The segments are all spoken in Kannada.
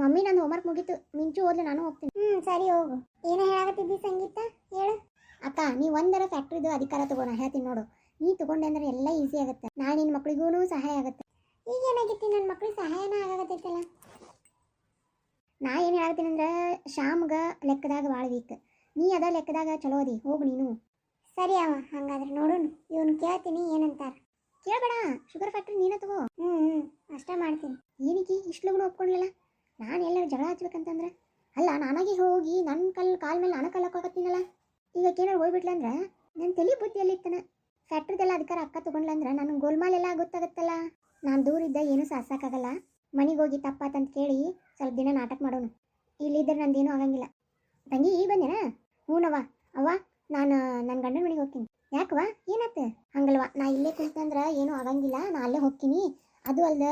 ಮಮ್ಮಿ ನಂದು ಹೋಮ್ವರ್ಕ್ ಮುಗೀತು, ಮಿಂಚು ಓದ್ಲಿ ನಾನು ಹೋಗ್ತೀನಿ. ಸರಿ ಹೋಗು. ಏನೋ ಹೇಳಾಕತ್ತಿದ್ದಿ ಸಂಗೀತ, ಹೇಳು. ಅಕ್ಕ ನೀ ಒಂದರ ಫ್ಯಾಕ್ಟ್ರಿದು ಅಧಿಕಾರ ತಗೋ, ನಾ ಹೇಳ್ತೀನಿ ನೋಡು. ನೀ ತಗೊಂಡೆ ಅಂದ್ರೆ ಎಲ್ಲ ಈಸಿ ಆಗುತ್ತೆ, ನಾಳೆ ನಿನ್ನ ಮಕ್ಳಿಗೂ ಸಹಾಯ ಆಗುತ್ತೆ. ಈಗ ಏನಾಗೈತಿ, ನನ್ನ ಮಕ್ಳಿಗೆ ಸಹಾಯನ ಆಗತ್ತೈತಲ್ಲ. ನಾ ಏನು ಹೇಳ್ತೀನಿ ಅಂದ್ರೆ ಶ್ಯಾಮ್ಗ ಲೆಕ್ಕದಾಗ ಭಾಳ ವೀಕ್, ನೀ ಅದ ಲೆಕ್ಕದಾಗ ಚಲೋ ಅದಿ, ಹೋಗು ನೀನು. ಸರಿ ಅವ, ಹಂಗಾದ್ರೆ ನೋಡೋಣ, ಇವನು ಕೇಳ್ತೀನಿ ಏನಂತಾರ. ಕೇಳಬೇಡ, ಶುಗರ್ ಫ್ಯಾಕ್ಟ್ರಿ ನೀನ ತಗೋ. ಅಷ್ಟೇ ಮಾಡ್ತೀನಿ. ಏನಕ್ಕೆ ಇಷ್ಟು ಲಗುನ ಒಪ್ಕೊಂಡ್ಲಲ್ಲ? ನಾನು ಎಲ್ಲರೂ ಜಗಳ ಹಚ್ಬೇಕಂತಂದ್ರೆ ಅಲ್ಲ, ನಾನಾಗಿ ಹೋಗಿ ನನ್ನ ಕಾಲ ಮೇಲೆ ನಾನು ಕಲ್ಲಕ್ಕೋಗತ್ತೀನಲ್ಲ. ಈಗ ಏನಾರು ಹೋಗ್ಬಿಟ್ಲಂದ್ರೆ ನನ್ನ ತಲೆ ಬುದ್ಧಿಯಲ್ಲಿ ಇರ್ತಾನೆ. ಫ್ಯಾಕ್ಟ್ರಿದೆಲ್ಲ ಅಧಿಕಾರ ಅಕ್ಕ ತೊಗೊಂಡ್ಲಂದ್ರೆ ನನಗೆ ಗೋಲ್ಮಾಲೆಲ್ಲ ಗೊತ್ತಾಗತ್ತಲ್ಲ. ನಾನು ದೂರ ಇದ್ದ ಏನೂ ಸಾಧಿಸೋಕ್ಕಾಗಲ್ಲ. ಮನೆಗೆ ಹೋಗಿ ತಪ್ಪಾತಂತ ಕೇಳಿ ಸ್ವಲ್ಪ ದಿನ ನಾಟಕ ಮಾಡೋನು, ಇಲ್ಲಿದ್ದರೆ ನಂದೇನೂ ಆಗಂಗಿಲ್ಲ. ತಂಗಿ ಈ ಬಂದೇನ? ಹ್ಞೂನವ್ವ. ಅವ್ವ ನಾನು ನನ್ನ ಗಂಡನ ಮನೆಗೆ ಹೋಗ್ತೀನಿ. ಯಾಕವ್ವ, ಏನಾಯ್ತು? ಹಂಗಲ್ವ, ನಾ ಇಲ್ಲೇ ಕುಂತಂದ್ರೆ ಏನೂ ಆಗಂಗಿಲ್ಲ, ನಾ ಅಲ್ಲೇ ಹೋಗ್ತೀನಿ. ಅದು ಅಲ್ದ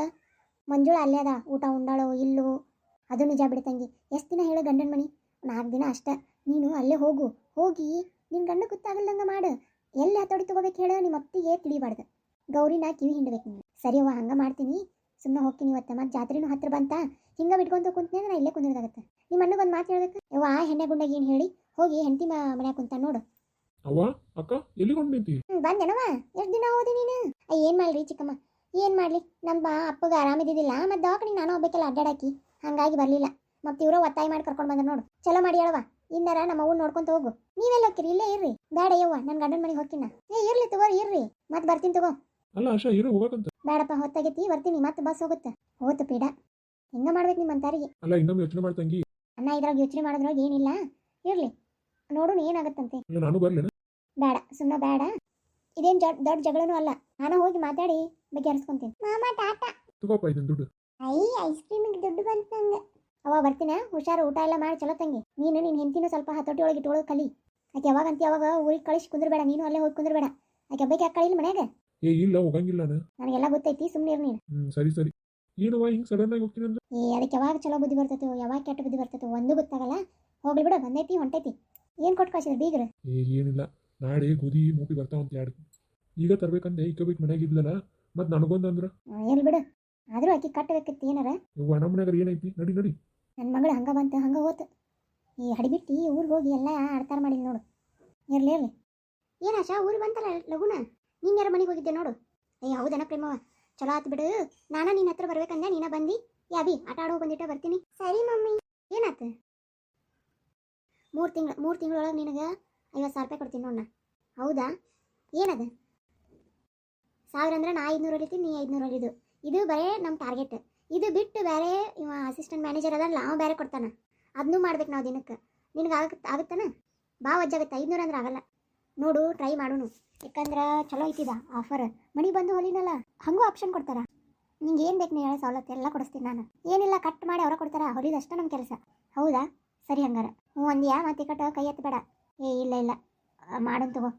ಮಂಜುಳ ಅಲ್ಲೇ ಅದ, ಊಟ ಉಂಡಾಳೋ ಇಲ್ಲೋ ಅದು ನಿಜ ಬಿಡು ತಂಗಿ. ಎಷ್ಟು ದಿನ ಹೇಳು ಗಂಡನ ಮನೆ? 4 ದಿನ ಅಷ್ಟೇ. ನೀನು ಅಲ್ಲೇ ಹೋಗು, ಹೋಗಿ ನಿನ್ನ ಗಂಡ ಗೊತ್ತಾಗಲ್ದಂಗೆ ಮಾಡು. ಎಲ್ಲಿ ಹತೋಡಿ ತೊಗೋಬೇಕು ಹೇಳು, ನಿಮ್ಮ ಅತ್ತಿಗೆ ತಿಳಿಬಾರ್ದು. ಗೌರಿನ ಕಿವಿ ಹಿಂಡಬೇಕು ನೀನು. ಸರಿ ಅವ್ವ, ಹಂಗೆ ಮಾಡ್ತೀನಿ. ಸುಮ್ಮನೆ ಹೋಗ್ತೀನಿ ಇವತ್ತು, ಮತ್ತು ಜಾತ್ರೆನೂ ಹತ್ರ ಬಂತ. ಹಿಂಗೆ ಬಿಟ್ಕೊಂತ ಕುಂತೀನಿ ಅಂದ್ರೆ ನಾ ಇಲ್ಲೇ ಕುಂದಿರೋದಾಗತ್ತೆ. ನಿಮ್ಮ ಅಣ್ಣಗೆ ಒಂದು ಮಾತು ಹೇಳ್ಬೇಕು. ಯವ್ವ ಹೆಣ್ಣೆ ಗುಂಡಾಗಿ ಏನು ಹೇಳಿ ಹೋಗಿ ಹೆಂಡತಿ ಮನ್ಯಾಗ ಕುಂತ ನೋಡು. ಅವ್ವ ಅಕ್ಕ ಎಲ್ಲಿ ಕೊಂಡು ನಿಂತಿ? ಬಂದೇನವ? ಎಷ್ಟು ದಿನ ಹೋದಿ ನೀನು? ಏನು ಮಾಡಲಿ ಚಿಕ್ಕಮ್ಮ, ಏನು ಮಾಡಲಿ, ನಮ್ಮ ಅಪ್ಪಗೆ ಆರಾಮಿದ್ದಿದ್ದಿಲ್ಲ, ಮತ್ತು ದವಾಖಾನಿಗೆ ನಾನು ಹೋಗ್ಬೇಕಲ್ಲ ಅಡ್ಡಾಡಾಕಿ, ಹಾಗಾಗಿ ಬರಲಿಲ್ಲ. ಮತ್ತು ಇವರು ಒತ್ತಾಯ ಮಾಡಿ ಕರ್ಕೊಂಡು ಬಂದ್ರೆ ನೋಡು. ಚಲೋ ಮಾಡಿ ಹೇಳವ, ಇನ್ನರ ನಮ್ಮ ಅವ್ನ ನೋಡ್ಕೊಂತ ಹೋಗು. ನೀವೆಲ್ಲ ಹೋಗ್ತೀರಿ? ಇಲ್ಲೇ ಇರ್ರಿ. ಬೇಡ ಯವ್ವ, ನನ್ನ ಗಂಡನ ಮನೆಗೆ ಹೋಗ್ತೀನಿ. ಇರ್ಲಿ ತಗೋರಿ, ಇರ್ರಿ, ಮತ್ತೆ ಬರ್ತೀನಿ ತಗೋ. ಅಲ್ಲ ಆಶಾ ಇರೋ ಹೋಗಕಂತ. ಬೇಡಪ್ಪ, ಹೊತ್ತಾಗೈತಿ, ಬರ್ತೀನಿ, ಮತ್ತೆ ಬಸ್ ಹೋಗುತ್ತೆ. ಹೋತು ಪೀಡ, ಹಿಂಗೆ ಮಾಡ್ಬೇಕು ನಿಮ್ಮ ಅಂತಾರಿಗೆ. ಅಲ್ಲ ಇನ್ನೊಮ್ಮೆ ಯೋಚನೆ ಮಾಡ್ತಂಗಿ. ಅಣ್ಣ ಇದ್ರಾಗ ಯೋಚನೆ ಮಾಡೋದ್ರಾಗ ಏನಿಲ್ಲ, ಇರ್ಲಿ ನೋಡೋಣ ಏನಾಗತ್ತಂತೆ. ನಾನು ಬರ್ಲೇನ? ಬೇಡ, ಸುಮ್ಮನೆ ಬೇಡ. ಇದೇನು ದೊಡ್ಡ ಜಗಳನೂ ಅಲ್ಲ, ನಾನು ಹೋಗಿ ಮಾತಾಡಿ ಬಗೆಹರಿಸ್ಕೊಂತೀನಿ. ಮಾಮ ಟಾಟಾ. ತಗೋಪ್ಪ ಇದನ್ನ ದುಡ್ಡು. ಐಸ್ ಕ್ರೀಮಿಗೆ ದುಡ್ಡು ಬಂತು ನಂಗೆ. ಅವ ಬರ್ತೀನ, ಹುಷಾರು, ಊಟ ಎಲ್ಲ ಮಾಡಿ ಚಲೋ ತಂಗಿ. ನೀನು ನಿನ್ನ ಹೆಂಡತಿನೂ ಸ್ವಲ್ಪ ಹತೋಟಿ ಒಳಗೆ ಇಟ್ಕೊಳ್ಳೋದು ಕಲಿ. ಆಕೆ ಯಾವಾಗಂತ ಯಾವಾಗ ಊರಿಗೆ ಕಳಿಸಿ ಕುಂದ್ರಬೇಡ, ನೀನು ಅಲ್ಲೇ ಹೋಗಿ ಕುಂದ್ರಬೇಡ. ಆಕೆ ಹಬ್ಬಕ್ಕೆ ಯಾಕೆ ಕಳಿಲ್ಲ ಮನ್ಯಾಗ? ಇಲ್ಲ ಹೋಗಂಗಿಲ್ಲ ನನಗೆಲ್ಲ ಗೊತ್ತೈತಿ, ಸುಮ್ಮನೆ ಇರು ನೀನು. ಸರಿ ಸರಿ. ಏನವ ಹಿಂಗೆ ಸಡನ್ ಆಗಿ ಹೋಗ್ತೀನಿ ಅಂದ್ರೆ? ಅದಕ್ಕೆ ಯಾವಾಗ ಚಲೋ ಬುದ್ಧಿ ಬರ್ತೈತೋ ಯಾವಾಗ ಕೆಟ್ಟ ಬುದ್ಧಿ ಬರ್ತೈತೋ ಒಂದು ಗೊತ್ತಾಗಲ್ಲ. ಹೋಗ್ಲಿ ಬಿಡು, ಬಂದೈತಿ ಹೊಂಟೈತಿ. ಏನು ಕೊಟ್ಟು ಕಳಿಸಿದ್ರು ಬೀಗ್ರು? ಏನಿಲ್ಲ, ನಾಳೆ ಗೋಧಿ ಮೂಪಿ ಬರ್ತಾವಂತ ಎರಡು. ಈಗ ತರ್ಬೇಕಂದೆ ಇಕ್ಕಬೇಕು ಮನ್ಯಾಗ ಇದ್ಲಲ್ಲ, ಮತ್ತು ನನಗೊಂದಂದ್ರೆ ಎಲ್ಲಿ ಬಿಡು, ಆದರೂ ಆಕೆ ಕಟ್ಟಬೇಕಿತ್ತು ಏನಾರ. ಇವ್ವ ನಮ್ಮ ಮನ್ಯಾಗ ಏನೈತಿ, ನಡಿ ನಡಿ. ನನ್ನ ಮಗಳು ಹಂಗೆ ಬಂತು ಹಂಗೆ ಹೋತು. ಈ ಹಡಿಬಿಟ್ಟು ಊರಿಗೆ ಹೋಗಿ ಎಲ್ಲ ಆಡ್ತಾರ ಮಾಡಿಲ್ಲ ನೋಡು. ಇರ್ಲಿ ಇರ್ಲಿ. ಏನಾಶಾ ಊರಿಗೆ ಬಂತಲ್ಲ ಲಗುನ, ನೀನು ಯಾರ ಮನೆಗೆ ಹೋಗಿದ್ದೆ ನೋಡು. ಹೌದನ ಪ್ರೇಮವ, ಚಲೋ ಆತು ಬಿಡು. ನಾನು ನಿನ್ನ ಹತ್ರ ಬರ್ಬೇಕಂದೆ, ನೀನ ಬಂದು ಯಾವಿ ಆಟ ಆಡೋ ಬಂದಿಟ್ಟ ಬರ್ತೀನಿ. ಸರಿ ಮಮ್ಮಿ. ಏನಾಯ್ತು? 3 ತಿಂಗಳೊಳಗೆ ನಿನಗೆ 50,000 ರೂಪಾಯಿ ಕೊಡ್ತೀನಿ ನೋಡಣ್ಣ. ಹೌದಾ? ಏನದು 1000 ಅಂದ್ರೆ ನಾ 500 ಹೊಲಿತೀನಿ, ನೀ 500 ಹೊಲಿದು. ಇದು ಬರೇ ನಮ್ಮ ಟಾರ್ಗೆಟ್. ಇದು ಬಿಟ್ಟು ಬೇರೆ ಇವ ಅಸಿಸ್ಟೆಂಟ್ ಮ್ಯಾನೇಜರ್ ಅದಲ್ಲ, ಅವ ಬೇರೆ ಕೊಡ್ತಾನೆ. ಅದನ್ನೂ ಮಾಡ್ಬೇಕು ನಾವು ದಿನಕ್ಕೆ. ನಿನಗೆ ಆಗುತ್ತಾನ? ಭಾಳ ವಜ್ಜಾಗುತ್ತೆ. 500 ಅಂದ್ರೆ ಆಗಲ್ಲ ನೋಡು, ಟ್ರೈ ಮಾಡೋಣ. ಯಾಕಂದ್ರೆ ಚಲೋ ಐತಿದ ಆಫರ್. ಮನೆ ಬಂದು ಹೊಲಿನಲ್ಲ, ಹಂಗೂ ಆಪ್ಷನ್ ಕೊಡ್ತಾರ. ನಿಂಗೆ ಏನು ಬೇಕು ನೀ ಹೇಳೋ ಸವಲತ್ತು ಎಲ್ಲ ಕೊಡಿಸ್ತೀನಿ ನಾನು. ಏನಿಲ್ಲ, ಕಟ್ ಮಾಡಿ ಅವರ ಕೊಡ್ತಾರ, ಹೊಲಿದಷ್ಟೇ ನಮ್ಮ ಕೆಲಸ. ಹೌದಾ? ಸರಿ ಹಂಗಾರ. ಹ್ಞೂ ಅಂದ್ಯಾ, ಮತ್ತೆ ಕಟ್ಟ ಕೈ ಎತ್ತಬೇಡ. ಇಲ್ಲ ಮಾಡೋಣ ತಗೋ.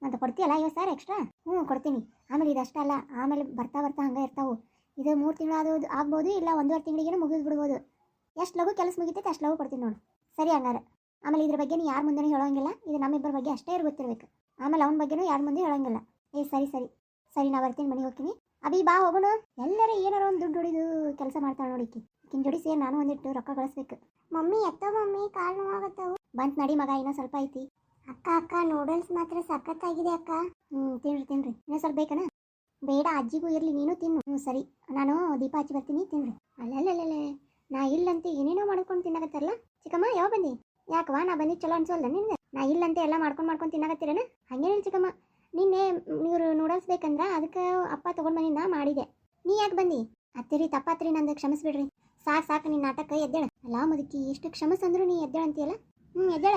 ಮತ್ತೆ ಕೊಡ್ತೀಯಲ್ಲ 50,000 ಎಕ್ಸ್ಟ್ರಾ? ಹ್ಞೂ ಕೊಡ್ತೀನಿ. ಆಮೇಲೆ ಇದಷ್ಟೇ ಅಲ್ಲ, ಆಮೇಲೆ ಬರ್ತಾ ಹಂಗೆ ಇರ್ತಾವೆ. ಇದು 3 ತಿಂಗಳು ಅದು ಆಗ್ಬೋದು, ಇಲ್ಲ 1.5 ತಿಂಗಳಿಗೇನು ಮುಗಿದು ಬಿಡ್ಬೋದು. ಎಷ್ಟು ಲಗು ಕೆಲಸ ಮುಗಿತೈತೆ ಅಷ್ಟು ಲಗು ಕೊಡ್ತೀನಿ ನೋಡು. ಸರಿ ಹಂಗಾರೆ. ಆಮೇಲೆ ಇದ್ರ ಬಗ್ಗೆ ಯಾರ ಮುಂದೆನೂ ಹೇಳೋಂಗಿಲ್ಲ, ಇದು ನಮ್ಮಿಬ್ಬರ ಬಗ್ಗೆ ಅಷ್ಟೇ ಗೊತ್ತಿರಬೇಕು. ಆಮೇಲೆ ಅವನ ಬಗ್ಗೆನೂ ಯಾರ ಮುಂದೆ ಹೇಳೋಂಗಿಲ್ಲ. ಸರಿ ನಾ ಬರ್ತೀನಿ, ಮನೆಗೆ ಹೋಗ್ತೀನಿ. ಅಭಿ ಬಾ ಹೋಗೋಣ. ಎಲ್ಲರೂ ಏನಾರ ಒಂದು ದುಡ್ಡು ಹೊಡಿದು ಕೆಲಸ ಮಾಡ್ತಾಳೆ ನೋಡಿಕ್ಕಿ. ಈಕಿನ ಜೋಡಿ ಸೇರಿ ನಾನು ಒಂದಿಟ್ಟು ರೊಕ್ಕ ಗಳಿಸ್ಬೇಕು. ಮಮ್ಮಿ ಮಮ್ಮಿ ಕಾಲು ನೋವಾಗತ್ತವು. ಬಂತು ನಡಿ ಮಗ, ಇನ್ನೂ ಸ್ವಲ್ಪ ಐತಿ. ಅಕ್ಕ ನೂಡಲ್ಸ್ ಮಾತ್ರ ಸಖತ್ತಾಗಿದೆ ಅಕ್ಕ. ತಿನ್ರಿ ಇನ್ನೂ ಸ್ವಲ್ಪ ಬೇಕನ? ಬೇಡ, ಅಜ್ಜಿಗೂ ಇರಲಿ, ನೀನು ತಿನ್ನು. ಸರಿ, ನಾನು ದೀಪ ಹಚ್ಚಿ ಬರ್ತೀನಿ, ತಿನ್ರಿ. ಅಲ್ಲಲ್ಲೇ ನಾ ಇಲ್ಲಂತೆ ಏನೇನೋ ಮಾಡ್ಕೊಂಡು ತಿನ್ನಾಗತ್ತಾರಲ್ಲ. ಚಿಕ್ಕಮ್ಮ ಯಾವ ಬಂದಿ? ಯಾಕವಾ ನಾ ಬಂದಿದ್ದು ಚಲೋ ಅನ್ಸೋಲ್ಲ ನಿನಗೆ? ನಾ ಇಲ್ಲಂತೆ ಎಲ್ಲ ಮಾಡ್ಕೊಂಡು ತಿನ್ನಾಗತ್ತೀರೇನ? ಹಂಗೇನಿಲ್ಲ ಚಿಕ್ಕಮ್ಮ, ನಿನ್ನೆ ನೀವು ನೂಡಲ್ಸ್ ಬೇಕಂದ್ರೆ ಅದಕ್ಕೆ ಅಪ್ಪ ತೊಗೊಂಡು ಬಂದಿಂದ ಮಾಡಿದೆ. ನೀ ಯಾಕೆ ಬಂದಿ? ಅತ್ತಿರಿ ತಪ್ಪಾತ್ರಿ, ನಂದು ಕ್ಷಮಿಸ್ಬಿಡ್ರಿ. ಸಾಕು ನಿನ್ನ ನಾಟಕ, ಎದ್ದೇಳ. ಅಲ್ಲ ಮುದುಕಿ, ಎಷ್ಟು ಕ್ಷಮಸ್ ಅಂದ್ರು ನೀ ಎದ್ದೇಳ ಅಂತೀಯಲ್ಲ. ಎದ್ದೇಳ.